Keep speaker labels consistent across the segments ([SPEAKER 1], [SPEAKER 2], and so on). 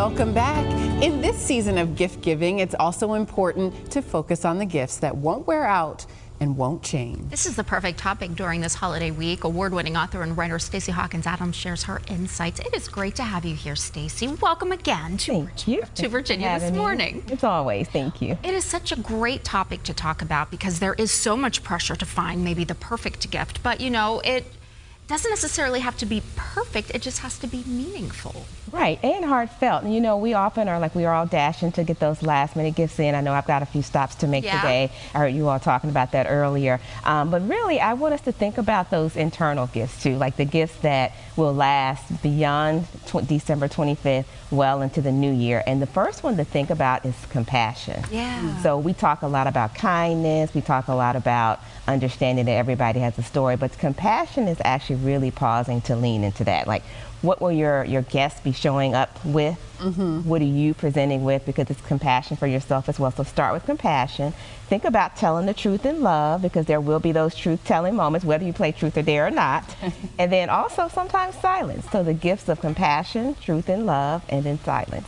[SPEAKER 1] Welcome back. In this season of gift giving, it's also important to focus on the gifts that won't wear out and won't change.
[SPEAKER 2] This is the perfect topic during this holiday week. Award-winning author and writer Stacy Hawkins Adams shares her insights. It is great to have you here, Stacy. Welcome again to Virginia this morning.
[SPEAKER 3] It's always, thank you.
[SPEAKER 2] It is such a great topic to talk about because there is so much pressure to find maybe the perfect gift, but you know, it doesn't necessarily have to be perfect, it just has to be meaningful.
[SPEAKER 3] Right, and heartfelt. You know, we often are like, we are all dashing to get those last minute gifts in. I know I've got a few stops to make today. I heard you all talking about that earlier. But really, I want us to think about those internal gifts too, like the gifts that will last beyond December 25th, well into the new year. And the first one to think about is compassion.
[SPEAKER 2] Yeah.
[SPEAKER 3] So we talk a lot about kindness, we talk a lot about understanding that everybody has a story, but compassion is actually really pausing to lean into that. Like, what will your guests be showing up with? What are you presenting with? Because it's compassion for yourself as well. So start with compassion. Think about telling the truth in love, because there will be those truth-telling moments, whether you play truth or dare or not. And then also sometimes silence. So the gifts of compassion, truth and love, and then silence.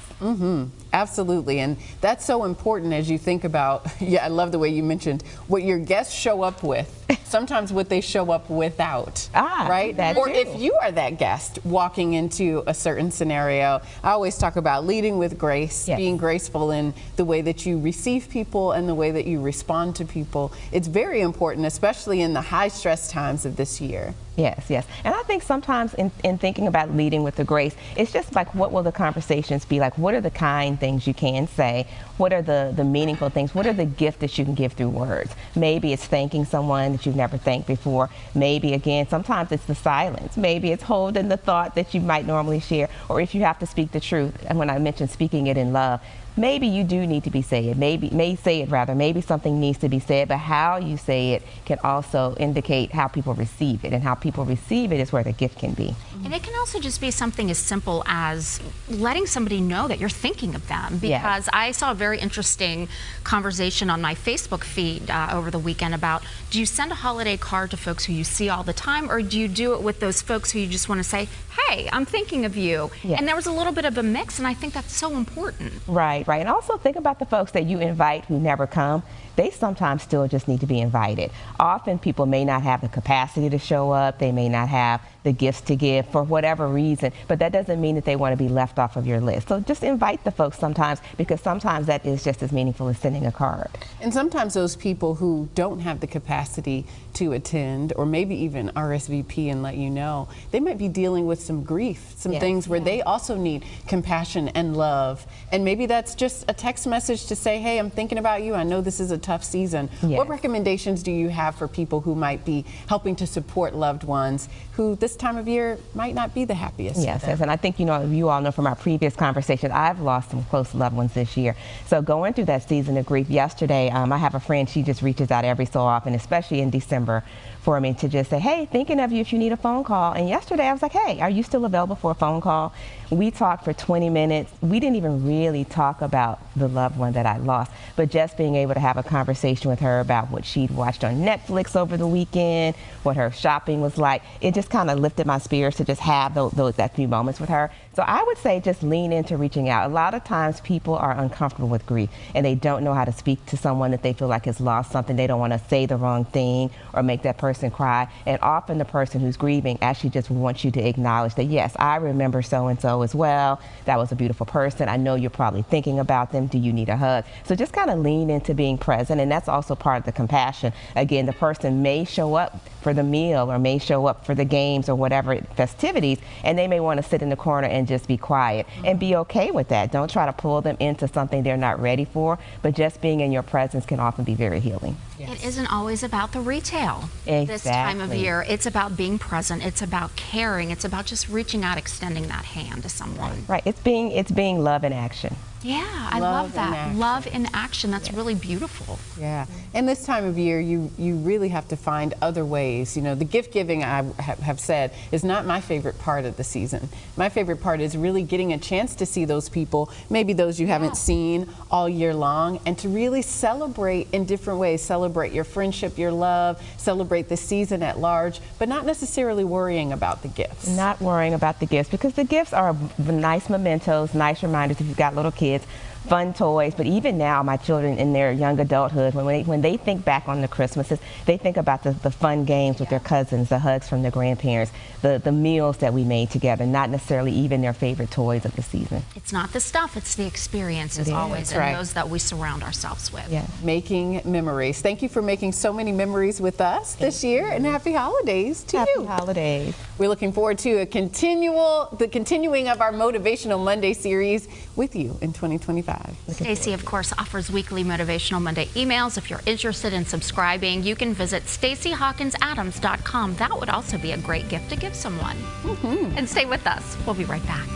[SPEAKER 1] Absolutely, and that's so important as you think about, I love the way you mentioned what your guests show up with, sometimes what they show up without, right? Or if you are that guest walking into a certain scenario, I always talk about leading with grace, being graceful in the way that you receive people and the way that you respond to people. It's very important, especially in the high stress times of this year.
[SPEAKER 3] Yes, yes. And I think sometimes in thinking about leading with the grace, it's just like, what will the conversations be like? What are the kind things you can say? What are the meaningful things? What are the gifts that you can give through words? Maybe it's thanking someone that you've never thanked before. Maybe, again, sometimes it's the silence. Maybe it's holding the thought that you might normally share. Or if you have to speak the truth, and when I mentioned speaking it in love, maybe you do need to be said. Maybe something needs to be said, but how you say it can also indicate how people receive it, and how people receive it is where the gift can be.
[SPEAKER 2] And it can also just be something as simple as letting somebody know that you're thinking of them, because I saw a very interesting conversation on my Facebook feed over the weekend about, do you send a holiday card to folks who you see all the time, or do you do it with those folks who you just want to say, hey, I'm thinking of you? And there was a little bit of a mix, and I think that's so important.
[SPEAKER 3] Right, right. And also think about the folks that you invite who never come. They sometimes still just need to be invited. Often people may not have the capacity to show up, they may not have the gifts to give for whatever reason, but that doesn't mean that they want to be left off of your list. So just invite the folks sometimes, because sometimes that is just as meaningful as sending a card.
[SPEAKER 1] And sometimes those people who don't have the capacity to attend, or maybe even RSVP and let you know, they might be dealing with some grief, some things where they also need compassion and love. And maybe that's just a text message to say, hey, I'm thinking about you. I know this is a tough season. What recommendations do you have for people who might be helping to support loved ones who this time of year might not be the happiest?
[SPEAKER 3] Yes, and I think, you know, you all know from our previous conversation, I've lost some close loved ones this year. So going through that season of grief yesterday, I have a friend, she just reaches out every so often, especially in December, for me to just say, hey, thinking of you if you need a phone call. And yesterday I was like, hey, are you still available for a phone call? We talked for 20 minutes. We didn't even really talk about the loved one that I lost, but just being able to have a conversation with her about what she'd watched on Netflix over the weekend, what her shopping was like, it just kind of lifted my spirits to just have that few moments with her. So I would say just lean into reaching out. A lot of times people are uncomfortable with grief, and they don't know how to speak to someone that they feel like has lost something. They don't want to say the wrong thing or make that person cry. And often the person who's grieving actually just wants you to acknowledge that, yes, I remember so-and-so as well. That was a beautiful person. I know you're probably thinking about them. Do you need a hug? So just kind of lean into being present, and that's also part of the compassion. Again, the person may show up for the meal or may show up for the games or whatever festivities, and they may want to sit in the corner and just be quiet and be okay with that. Don't try to pull them into something they're not ready for, but just being in your presence can often be very healing.
[SPEAKER 2] It isn't always about the retail this time of year. It's about being present. It's about caring. It's about just reaching out, extending that hand to someone.
[SPEAKER 3] Right. It's being love in action.
[SPEAKER 2] Yeah, I love that. Love in action. That's really beautiful.
[SPEAKER 1] Yeah. And this time of year, you really have to find other ways. You know, the gift giving, I have said, is not my favorite part of the season. My favorite part is really getting a chance to see those people, maybe those you haven't seen all year long, and to really celebrate in different ways. Celebrate your friendship, your love, celebrate the season at large, but not necessarily worrying about the gifts.
[SPEAKER 3] Not worrying about the gifts, because the gifts are nice mementos, nice reminders if you've got little kids. Fun toys, but even now my children in their young adulthood, when they think back on the Christmases, they think about the fun games with their cousins, the hugs from their grandparents, the meals that we made together, not necessarily even their favorite toys of the season.
[SPEAKER 2] It's not the stuff, it's the experiences always, and those that we surround ourselves with.
[SPEAKER 3] Yeah.
[SPEAKER 1] Making memories. Thank you for making so many memories with us this year, and happy holidays to you.
[SPEAKER 3] Happy holidays.
[SPEAKER 1] We're looking forward to the continuing of our Motivational Monday series with you in 2025.
[SPEAKER 2] Stacy, of course, offers weekly Motivational Monday emails. If you're interested in subscribing, you can visit stacyhawkinsadams.com. That would also be a great gift to give someone. And stay with us. We'll be right back.